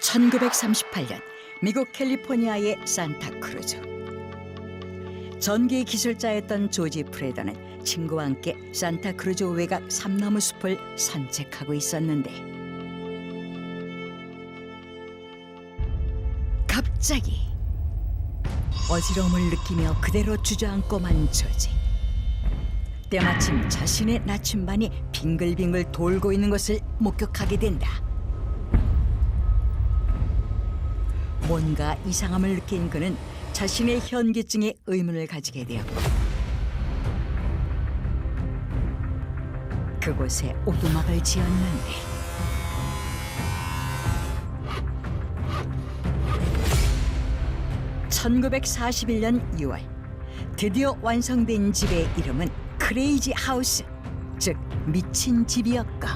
1938년 미국 캘리포니아의 산타크루즈. 전기 기술자였던 조지 프레더는 친구와 함께 산타크루즈 외곽 삼나무 숲을 산책하고 있었는데 갑자기 어지러움을 느끼며 그대로 주저앉고만 조지. 때마침 자신의 나침반이 빙글빙글 돌고 있는 것을 목격하게 된다. 뭔가 이상함을 느낀 그는 자신의 현기증에 의문을 가지게 되었고 그곳에 오두막을 지었는데 (1941년 6월) 드디어 완성된 집의 이름은 크레이지 하우스, 즉 미친 집이었고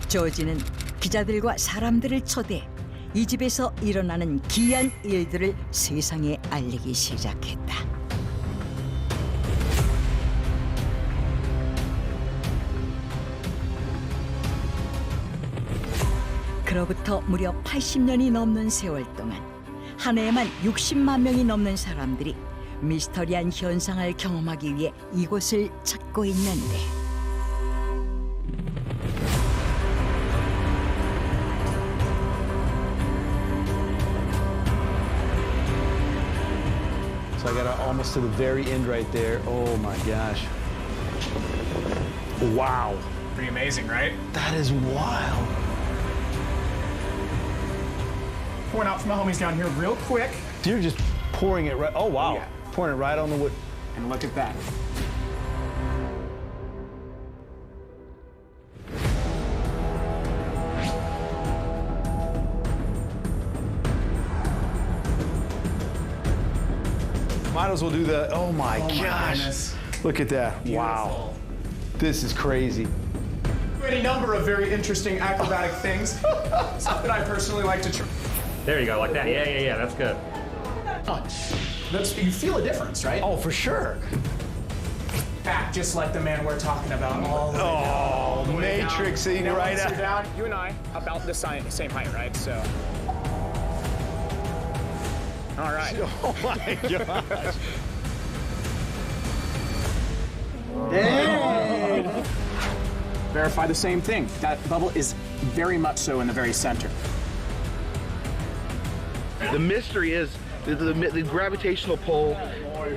조지는 기자들과 사람들을 초대해 이 집에서 일어나는 기이한 일들을 세상에 알리기 시작했다. 그로부터 무려 80년이 넘는 세월 동안 한 해에만 60만 명이 넘는 사람들이 미스터리한 현상을 경험하기 위해 이곳을 찾고 있는데 So I got almost to the very end right there. Oh my gosh. Wow. Pretty amazing, right? That is wild. Pouring out from the homies down here real quick. You're just pouring it right. Oh wow. Yeah. Pouring it right on the wood. And look at that. Might as well do that. Oh my gosh. Goodness. Look at that. Wow. This is crazy. Any number of very interesting acrobatic things. Something I personally like to try. There you go, like that. Yeah, that's good. You feel a difference, right? Oh, for sure. Back just like the man we're talking about. All the way down, Oh, all the way down. matrixing Now, right once you're out. down, you and I about the same height, right? So. All right. Oh my gosh. Verify the same thing. That bubble is very much so in the very center. The mystery is the gravitational pull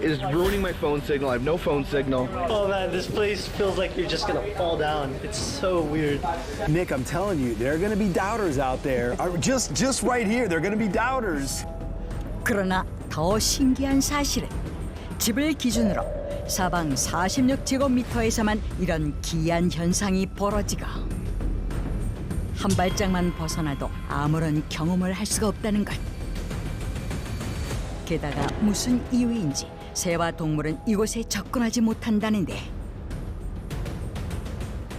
is ruining my phone signal. I have no phone signal. Oh man, this place feels like you're just gonna fall down. It's so weird. Nick, I'm telling you, there are going to be doubters out there. Just right here, there are going to be doubters. 그러나 더 신기한 사실은 집을 기준으로 사방 46제곱미터에서만 이런 기이한 현상이 벌어지고 한 발짝만 벗어나도 아무런 경험을 할 수가 없다는 것. 게다가 무슨 이유인지 새와 동물은 이곳에 접근하지 못한다는데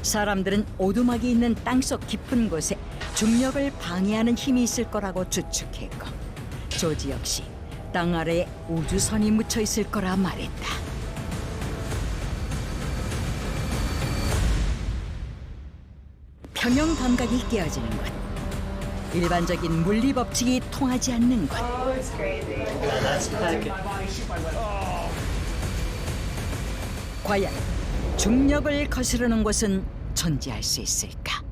사람들은 오두막이 있는 땅속 깊은 곳에 중력을 방해하는 힘이 있을 거라고 추측했고 조지 역시 땅 아래에 우주선이 묻혀 있을 거라 말했다. 평형 감각이 깨어지는 것, 일반적인 물리 법칙이 통하지 않는 것. Yeah, that's packet. 과연 중력을 거스르는 곳은 존재할 수 있을까?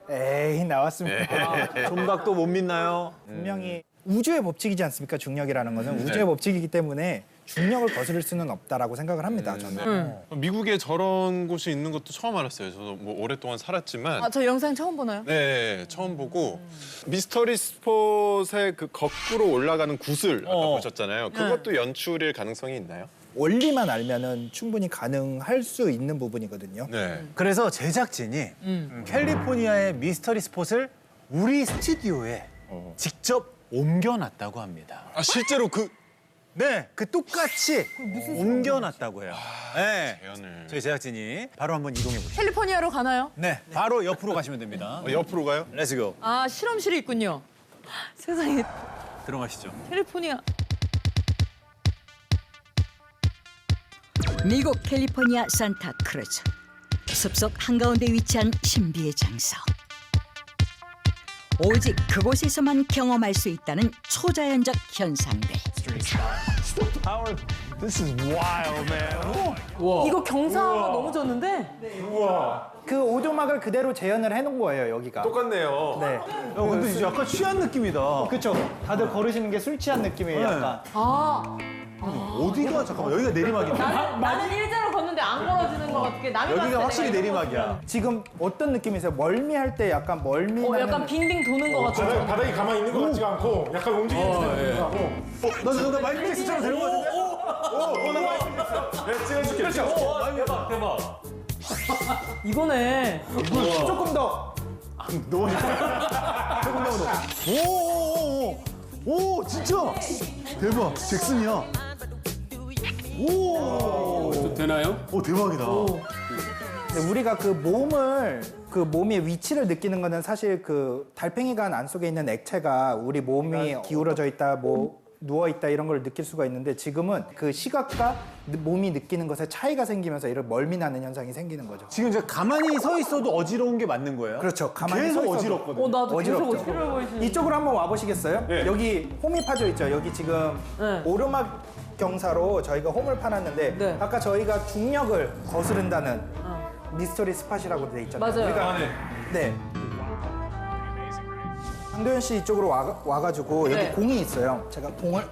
에이 나왔습니다. 좀박도 못 믿나요? 분명히 우주의 법칙이지 않습니까? 중력이라는 것은 우주의 법칙이기 때문에 중력을 거스를 수는 없다라고 생각을 합니다. 저는. 미국에 저런 곳이 있는 것도 처음 알았어요. 저도 뭐 오랫동안 살았지만. 아, 저 영상 처음 보나요? 네, 처음 보고 미스터리 스폿의 그 거꾸로 올라가는 구슬 아까 보셨잖아요. 그것도 연출일 가능성이 있나요? 원리만 알면은 충분히 가능할 수 있는 부분이거든요. 네. 그래서 제작진이 캘리포니아의 미스터리 스폿을 우리 스튜디오에 직접 옮겨놨다고 합니다. 아 실제로 그 네, 그 똑같이 옮겨놨다고 해요. 네, 재현을. 저희 제작진이 바로 한번 이동해 보시죠. 캘리포니아로 가나요? 네, 바로 옆으로 가시면 됩니다. 옆으로 가요? 렛츠고. 아, 실험실이 있군요. 세상에, 들어가시죠. 캘리포니아. 미국 캘리포니아 산타크루즈. 숲속 한가운데 위치한 신비의 장소. 오직 그곳에서만 경험할 수 있다는 초자연적 현상들. This is wild, man. 이거 경사가 넘어졌는데? 그 오두막을 그대로 재현을 해놓은 거예요, 여기가. 똑같네요. 네. 야, 근데 이제 약간 취한 느낌이다. 그렇죠. 다들 걸으시는 게 술 취한 느낌이에요, 네. 약간. 아, 어디가 잠깐만 여기가 내리막인데. 나는 일자로 걷는데 안 걸어지는 것 같게 남이 봤을 때 여기가 확실히 내가 이러고 내리막이야. 지금 어떤 느낌이세요? 멀미할 때 약간 멀미나는 약간 빙빙 도는 것 같아. 바닥이 가만히 있는 것 같지가 않고 약간 움직이는 듯 하고. 나 마이클 잭슨처럼 되는 거 같은데? 나 마이클 잭슨. 네, 찍어줄게. 대박, 대박. 이거네. 조금 더. 너무 좋다. 조금 더 넣어. 오, 진짜. 대박, 잭슨이야. 오. 되나요? 오, 대박이다. 근데 우리가 그 몸의 위치를 느끼는 거는 사실 그 달팽이관 안 속에 있는 액체가 우리 몸이 기울어져 있다, 뭐 누워 있다 이런 걸 느낄 수가 있는데 지금은 그 시각과 몸이 느끼는 것에 차이가 생기면서 이런 멀미 나는 현상이 생기는 거죠. 지금 이제 가만히 서 있어도 어지러운 게 맞는 거예요? 그렇죠. 가만히 계속 서 있어도. 어지럽거든. 나도 계속 어지럽죠. 어지러워 보이시는. 이쪽으로 한번 와보시겠어요? 네. 여기 홈이 파져 있죠. 여기 지금 네. 오르막 경사로 저희가 홈을 파놨는데 네. 아까 저희가 중력을 거스른다는 미스터리 스팟이라고 돼 있잖아요. 맞아요. 우리가 네. 강도현 씨 이쪽으로 와가지고 여기 네. 공이 있어요. 제가 공을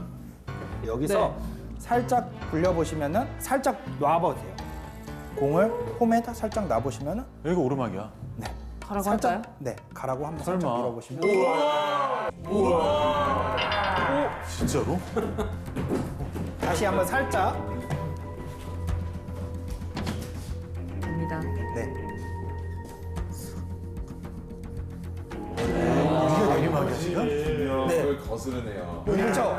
여기서 네. 살짝 굴려보시면은 살짝 놔보세요. 공을 홈에다 살짝 놔보시면은 여기가 오르막이야. 네. 가라고 살짝 할까요? 네 가라고 한번 설마. 살짝 밀어보시면 진짜로? 다시 한번 살짝 됩니다. 네. 이게 내리막이야, 지금? 중력을 거스르네요. 그렇죠.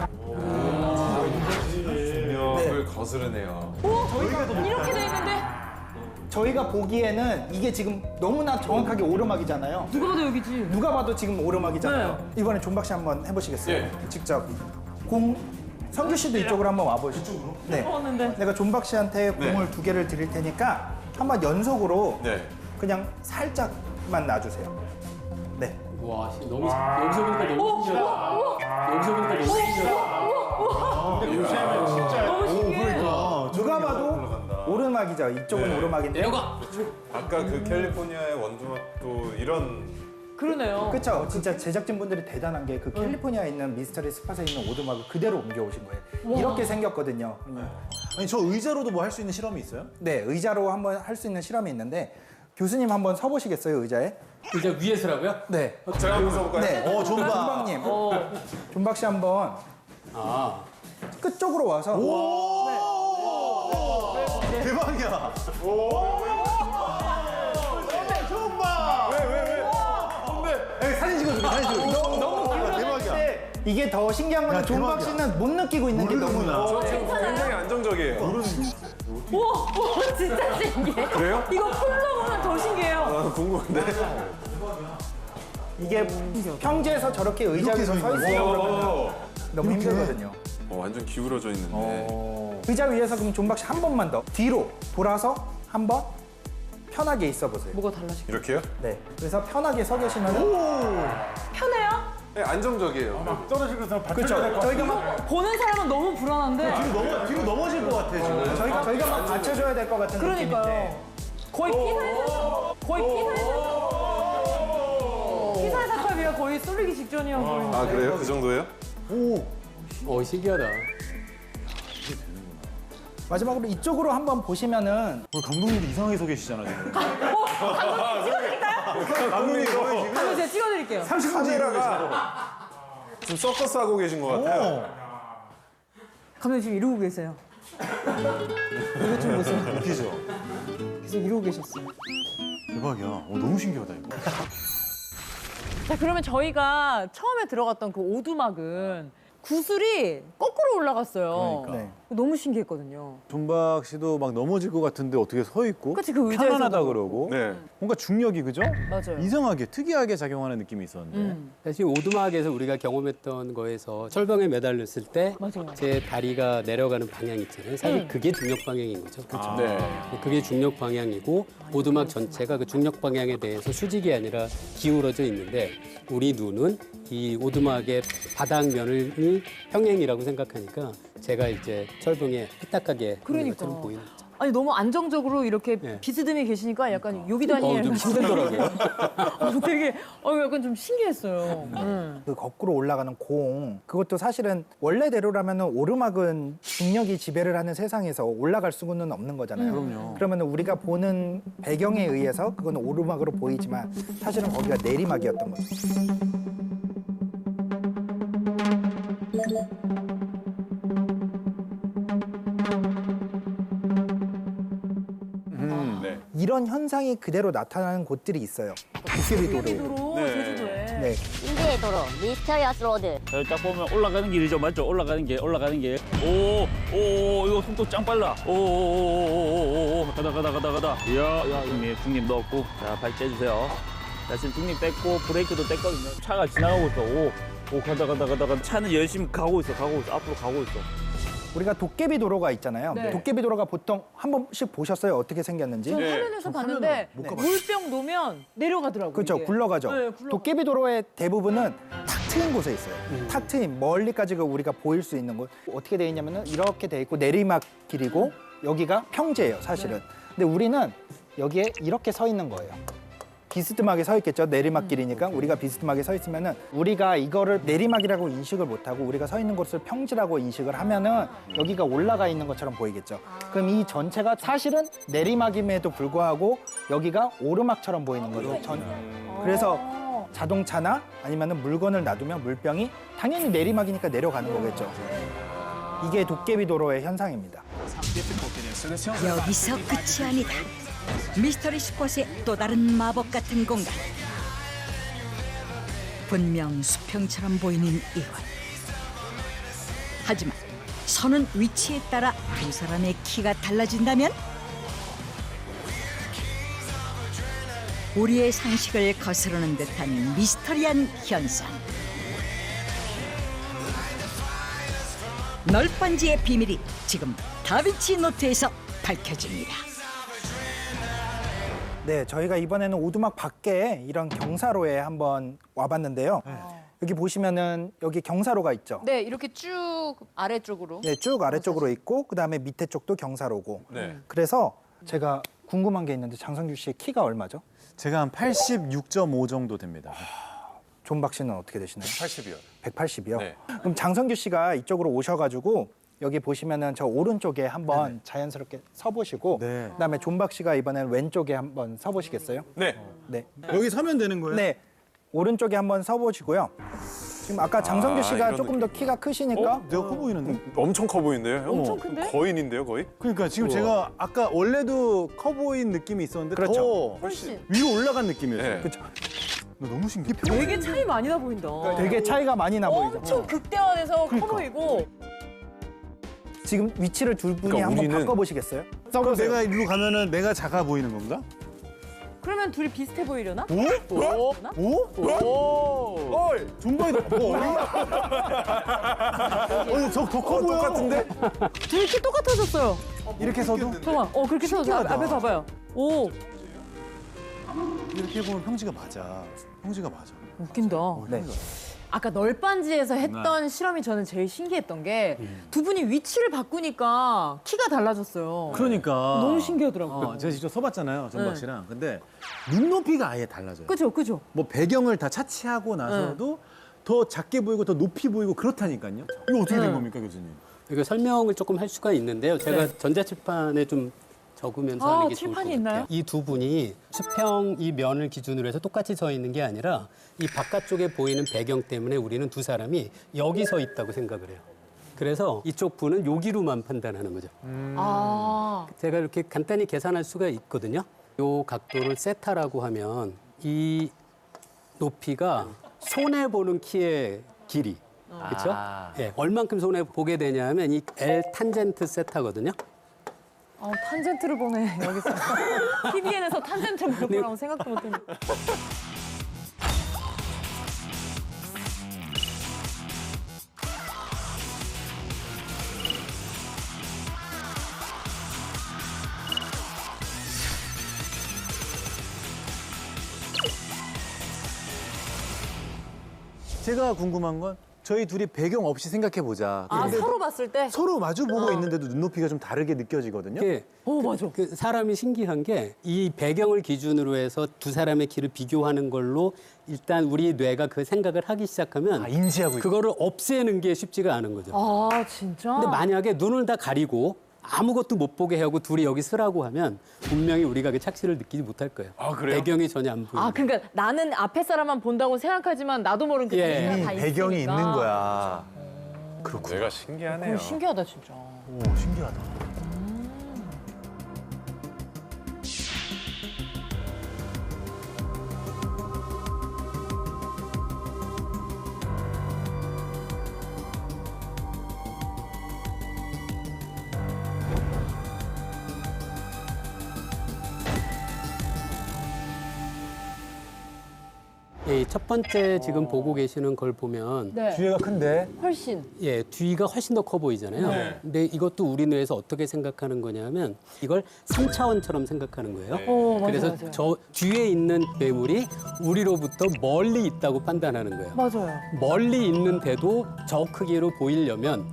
중력을 거스르네요. 이렇게 돼 있는데 저희가 보기에는 이게 지금 너무나 정확하게 오르막이잖아요. 누가 봐도 여기지. 누가 봐도 지금 오르막이잖아요. 네. 이번에 존박 씨 한번 해보시겠어요? 예. 직접 공 성규 씨도 이쪽으로 한번 와보시죠. 네. 왔는데. 내가 존박 씨한테 공을 2개를 드릴 테니까 한번 연속으로 네. 그냥 살짝만 놔주세요. 네. 와, 너무 여기서 보니까 너무 신기하다. 여기서 보니까 너무 신기하다. 너무 신기해. 누가 봐도 오르막이죠. 이쪽은 오르막인데. 내가 아까 그 캘리포니아의 원주막도 이런 그러네요. 그렇죠. 진짜 제작진분들이 대단한 게 그 캘리포니아에 있는 미스터리 스팟에 있는 오두막을 그대로 옮겨오신 거예요. 이렇게 생겼거든요. 아니, 저 의자로도 뭐 할 수 있는 실험이 있어요? 네, 의자로 한번 할 수 있는 실험이 있는데 교수님 한번 서보시겠어요, 의자에? 의자 위에서라고요? 네. 제가 한번 써볼까요? 네. 존박. 존박님. 존박 씨 한번 아, 끝쪽으로 와서 대박이야. 사진 찍어줄게, 사진 찍어줄게. 너무 대박이야. 근데 이게 더 신기한 건 야, 존박 대박이야. 씨는 못 느끼고 있는 게 너무 모르는구나. 굉장히 안정적이에요. 우와, 진짜 신기해. 그래요? 이거 풀로 보면 더 신기해요. 아, 궁금한데. 이게 평지에서 저렇게 의자 이렇게 위에 서 서 있는 있으면 오. 너무 힘들거든요. 완전 기울어져 있는데. 의자 위에서 그럼 존박 씨 한 번만 더 뒤로 돌아서 한번 편하게 있어 보세요. 뭐가 달라지? 이렇게요? 네. 그래서 편하게 서 계시면은 편해요? 네, 안정적이에요. 그렇죠. 저희가 막 보는 사람은 너무 불안한데. 뒤로 넘어질 것 같아, 지금. 저희가 막 받쳐줘야 될 것 같은 그러니까요. 느낌인데. 거의 피사의 사칼비가 거의 쏠리기 직전이야 보이는데. 아, 그래요? 그 정도예요? 신기하다. 마지막으로 이쪽으로 한번 보시면은 감독님도 이상하게 서 계시잖아, 지금. 감독님, 감독님, 한번 제가 찍어드릴게요. 30분 뒤에 카메라가 지금 서커스 하고 계신 것 같아요. 감독님 지금 이러고 계세요. 이거 좀 보세요. 웃기죠? 계속 이러고 계셨어요. 대박이야. 너무 신기하다, 이거. 자, 그러면 저희가 처음에 들어갔던 그 오두막은 구슬이 거꾸로 올라갔어요. 그러니까. 너무 신기했거든요. 존박 씨도 막 넘어질 것 같은데 어떻게 서 있고 그치, 그 의자에서도 편안하다 그러고 네. 뭔가 중력이 그죠? 맞아요. 이상하게 특이하게 작용하는 느낌이 있었는데 사실 오두막에서 우리가 경험했던 거에서 철봉에 매달렸을 때 맞아요. 제 다리가 내려가는 방향 있잖아요. 사실 그게 중력 방향인 거죠. 그렇죠. 네. 그게 중력 방향이고 오두막 전체가 그 중력 방향에 대해서 수직이 아니라 기울어져 있는데 우리 눈은 이 오두막의 바닥면을 평행이라고 생각하니까 제가 이제 철봉에 삐딱하게 있는 그러니까. 것처럼 보이는 거죠. 아니 너무 안정적으로 이렇게 네. 비스듬히 계시니까 약간 요기다니엘 좀 힘들더라고요. 되게 약간 좀 신기했어요. 그 거꾸로 올라가는 공 그것도 사실은 원래대로라면 오르막은 중력이 지배를 하는 세상에서 올라갈 수는 없는 거잖아요. 그럼요. 그러면 우리가 보는 배경에 의해서 그건 오르막으로 보이지만 사실은 거기가 내리막이었던 거죠. 네. 이런 현상이 그대로 나타나는 곳들이 있어요. 도깨비도로. 도깨비도로 네. 제주도에. 네. 인제의 도로 미스터리어스 로드. 여기 딱 보면 올라가는 길이죠, 맞죠? 올라가는 길. 오, 이거 속도 짱 빨라. 오, 가다. 이야, 중립 넣었고. 자, 발 째주세요. 자, 지금 중립 뗐고, 브레이크도 뗐거든요. 차가 지나가고 있어. 가다. 차는 열심히 가고 있어. 앞으로 가고 있어. 우리가 도깨비도로가 있잖아요. 네. 도깨비도로가 보통 한 번씩 보셨어요? 어떻게 생겼는지? 저 화면에서 봤는데 물병 놓으면 내려가더라고요. 그렇죠. 이게. 굴러가죠. 네, 굴러가. 도깨비도로의 대부분은 탁 트인 곳에 있어요. 탁 트인 멀리까지 우리가 보일 수 있는 곳. 어떻게 돼 있냐면은 이렇게 돼 있고 내리막 길이고 여기가 평지예요, 사실은. 근데 우리는 여기에 이렇게 서 있는 거예요. 비스듬하게 서 있겠죠. 내리막길이니까 우리가 비스듬하게 서 있으면은 우리가 이거를 내리막이라고 인식을 못하고 우리가 서 있는 곳을 평지라고 인식을 하면은 여기가 올라가 있는 것처럼 보이겠죠. 그럼 이 전체가 사실은 내리막임에도 불구하고 여기가 오르막처럼 보이는 거죠. 그래서 자동차나 아니면은 물건을 놔두면 물병이 당연히 내리막이니까 내려가는 거겠죠. 이게 도깨비도로의 현상입니다. 여기서 끝이 아니다. 미스터리 스폿의 또 다른 마법 같은 공간. 분명 수평처럼 보이는 이곳. 하지만 서는 위치에 따라 두 사람의 키가 달라진다면 우리의 상식을 거스르는 듯한 미스터리한 현상. 널빤지의 비밀이 지금 다빈치 노트에서 밝혀집니다. 네, 저희가 이번에는 오두막 밖에 이런 경사로에 한번 와봤는데요. 여기 보시면은 여기 경사로가 있죠. 네, 이렇게 쭉 아래쪽으로. 네, 쭉 아래쪽으로 있고 그다음에 밑에 쪽도 경사로고. 네. 그래서 제가 궁금한 게 있는데 장성규 씨의 키가 얼마죠? 제가 한 86.5 정도 됩니다. 존박 씨는 어떻게 되시나요? 80이요. 180이요? 네. 그럼 장성규 씨가 이쪽으로 오셔가지고 여기 보시면은 저 오른쪽에 한번 자연스럽게 서보시고 네. 그다음에 존박 씨가 이번엔 왼쪽에 한번 서보시겠어요? 네. 네. 여기 서면 되는 거예요? 네. 오른쪽에 한번 서보시고요. 지금 아까 장성규 씨가 이런 조금 더 키가 크시니까 내가 커 보이는데? 엄청 커 보이는데요, 형? 엄청 큰데? 거인인데요, 거의? 그러니까 지금 우와. 제가 아까 원래도 커 보인 느낌이 있었는데 그렇죠. 더 훨씬. 위로 올라간 느낌이었어요. 네. 그렇죠. 너무 신기해. 되게 차이 많이 나 보인다. 되게 차이가 많이 나 보이죠. 엄청 극대화돼서 커 보이고. 지금 위치를 두 분이 그러니까 한번 우리는- 바꿔보시겠어요? 그럼 내가 이리로 가면은 내가 작아 보이는 건가? 그러면 둘이 비슷해 보이려나? 오? 존박이다. 저더 보여. 똑같은데? 둘이 키 똑같아졌어요. 이렇게 서도? 잠깐만, 그렇게 서서 신기하다. 앞에 봐봐요. 오, 이렇게 보면 평지가 맞아. 평지가 맞아. 웃긴다. 네. 아까 널빤지에서 했던 실험이 저는 제일 신기했던 게 두 분이 위치를 바꾸니까 키가 달라졌어요. 그러니까. 너무 신기하더라고요. 제가 직접 서봤잖아요, 전박 네. 씨랑. 근데 눈높이가 아예 달라져요. 그죠? 뭐 배경을 다 차치하고 나서도 더 작게 보이고 더 높이 보이고 그렇다니까요. 이거 어떻게 된 겁니까, 교수님? 이거 설명을 조금 할 수가 있는데요. 제가 전자칠판에 좀 적으면서 하는 게 좋을 것 칠판이 같아요. 있나요? 이 두 분이 수평 이 면을 기준으로 해서 똑같이 서 있는 게 아니라 이 바깥쪽에 보이는 배경 때문에 우리는 두 사람이 여기 서 있다고 생각을 해요. 그래서 이쪽 분은 여기로만 판단하는 거죠. 제가 이렇게 간단히 계산할 수가 있거든요. 이 각도를 세타라고 하면 이 높이가 손에 보는 키의 길이 그렇죠? 예, 얼만큼 손해 보게 되냐면 이 L 탄젠트 세타거든요. 탄젠트를 보네 여기서. TVN에서 탄젠트를 볼 거라고 생각도 못했는데. 제가 궁금한 건 저희 둘이 배경 없이 생각해 보자. 서로 봤을 때? 서로 마주 보고 있는데도 눈높이가 좀 다르게 느껴지거든요. 맞아. 그 사람이 신기한 게 이 배경을 기준으로 해서 두 사람의 길을 비교하는 걸로 일단 우리 뇌가 그 생각을 하기 시작하면 인지하고 그거를 없애는 게 쉽지가 않은 거죠. 진짜? 근데 만약에 눈을 다 가리고 아무것도 못 보게 하고 둘이 여기 서라고 하면 분명히 우리가 그 착시를 느끼지 못할 거예요. 그래요? 배경이 전혀 안 보여요. 그러니까 나는 앞에 사람만 본다고 생각하지만 나도 모르는 그 예. 다 배경이 있으니까. 있는 거야. 그렇구나. 내가 신기하네요. 그거 신기하다 진짜. 오, 신기하다. 예, 첫 번째 지금 보고 계시는 걸 보면 네. 뒤에가 큰데? 훨씬. 예, 뒤가 훨씬 더 커 보이잖아요. 네. 근데 이것도 우리 뇌에서 어떻게 생각하는 거냐면 이걸 3차원처럼 생각하는 거예요. 맞아요, 그래서 맞아요. 저 뒤에 있는 괴물이 우리로부터 멀리 있다고 판단하는 거예요. 맞아요. 멀리 있는데도 저 크기로 보이려면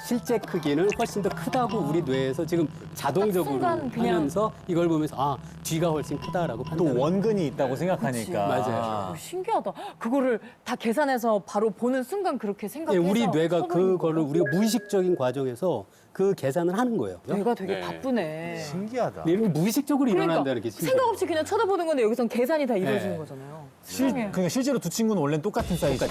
실제 크기는 훨씬 더 크다고 우리 뇌에서 지금 자동적으로 순간 그냥- 하면서 이걸 보면서 뒤가 훨씬 크다라고 판단해요. 또 원근이 있다고 생각하니까. 맞아요. 신기하다. 그거를 다 계산해서 바로 보는 순간 그렇게 예, 생각해서 우리 뇌가 서로 그거를 우리가 무의식적인 과정에서 그 계산을 하는 거예요. 뇌가 되게 바쁘네. 신기하다. 이런 무의식적으로 일어난다는 게 신기해요. 생각 없이 그냥 쳐다보는 건데 여기선 계산이 다 이루어지는 거잖아요. 세상에. 그러니까 실제로 두 친구는 원래는 똑같은 사이즈.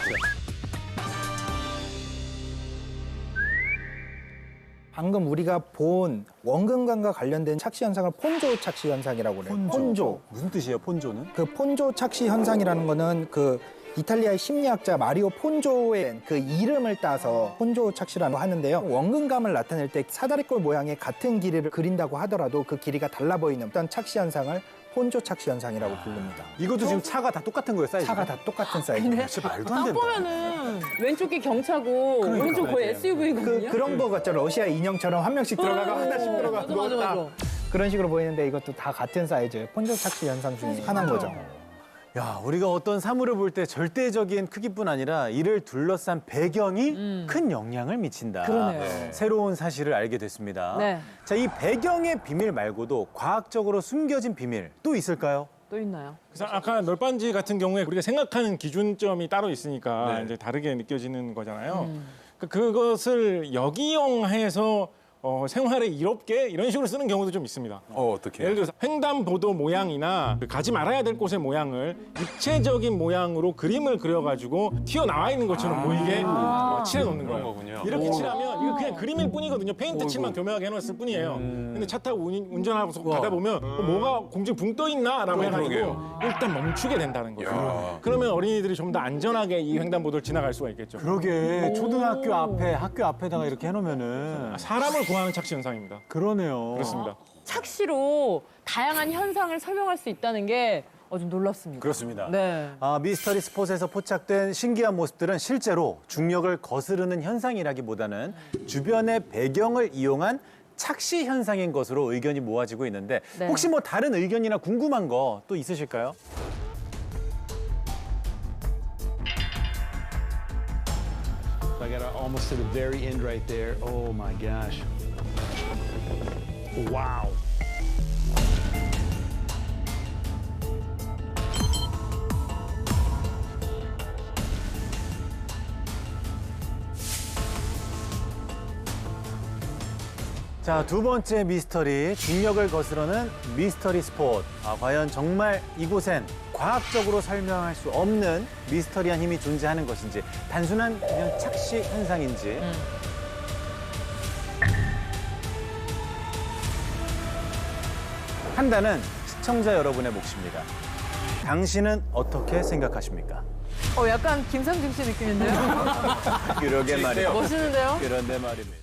방금 우리가 본 원근감과 관련된 착시 현상을 폰조 착시 현상이라고 그래요. 폰조. 무슨 뜻이에요, 폰조는? 그 폰조 착시 현상이라는 거는 그 이탈리아의 심리학자 마리오 폰조의 그 이름을 따서 폰조 착시라고 하는데요. 원근감을 나타낼 때 사다리꼴 모양의 같은 길이를 그린다고 하더라도 그 길이가 달라 보이는 어떤 착시 현상을 폰조 착시 현상이라고 부릅니다. 이것도 지금 차가 다 똑같은 거예요, 사이즈가? 차가 다 똑같은 사이즈. 근데 진짜 말도 딱 안 된다. 보면은 왼쪽 게 경차고 오른쪽 거의 SUV거든요. 그런 거 같죠. 러시아 인형처럼 한 명씩 들어가고 하나씩 들어가고 맞아. 그런 식으로 보이는데 이것도 다 같은 사이즈예요. 폰조 착시 현상 중에 하나인 거죠. 야, 우리가 어떤 사물을 볼 때 절대적인 크기뿐 아니라 이를 둘러싼 배경이 큰 영향을 미친다. 그러네요. 새로운 사실을 알게 됐습니다. 네. 자, 이 배경의 비밀 말고도 과학적으로 숨겨진 비밀 또 있을까요? 또 있나요? 그래서 아까 널빤지 같은 경우에 우리가 생각하는 기준점이 따로 있으니까 네. 이제 다르게 느껴지는 거잖아요. 그것을 역이용해서 생활에 이롭게 이런 식으로 쓰는 경우도 좀 있습니다. 어떻게? 예를 들어서 횡단보도 모양이나 가지 말아야 될 곳의 모양을 입체적인 모양으로 그림을 그려가지고 튀어나와 있는 것처럼 보이게 칠해놓는 거예요. 거군요. 이렇게 칠하면 이거 그냥 그림일 뿐이거든요. 페인트 칠만 교묘하게 해놨을 뿐이에요. 근데 차 타고 운전하고 가다 보면 뭐가 공중에 붕 떠 있나라고 해가지고 그러게요. 일단 멈추게 된다는 거죠. 그러면 어린이들이 좀 더 안전하게 이 횡단보도를 지나갈 수가 있겠죠. 그러게 초등학교 앞에 학교 앞에다가 이렇게 해놓으면은 사람을 구하는 착시 현상입니다. 그러네요. 그렇습니다. 착시로 다양한 현상을 설명할 수 있다는 게 좀 놀랍습니다. 그렇습니다. 네. 미스터리 스폿에서 포착된 신기한 모습들은 실제로 중력을 거스르는 현상이라기보다는 주변의 배경을 이용한 착시 현상인 것으로 의견이 모아지고 있는데 네. 혹시 뭐 다른 의견이나 궁금한 거 또 있으실까요? I got almost to the very end right there. Oh my gosh. Wow. 자, 두 번째 미스터리, 중력을 거스르는 미스터리 스폿. 과연 정말 이곳엔 과학적으로 설명할 수 없는 미스터리한 힘이 존재하는 것인지, 단순한 그냥 착시 현상인지. 판단은 시청자 여러분의 몫입니다. 당신은 어떻게 생각하십니까? 약간 김상중 씨 느낌인데요? 그러게 말이에요. 멋있는데요? 그런데 말입니다.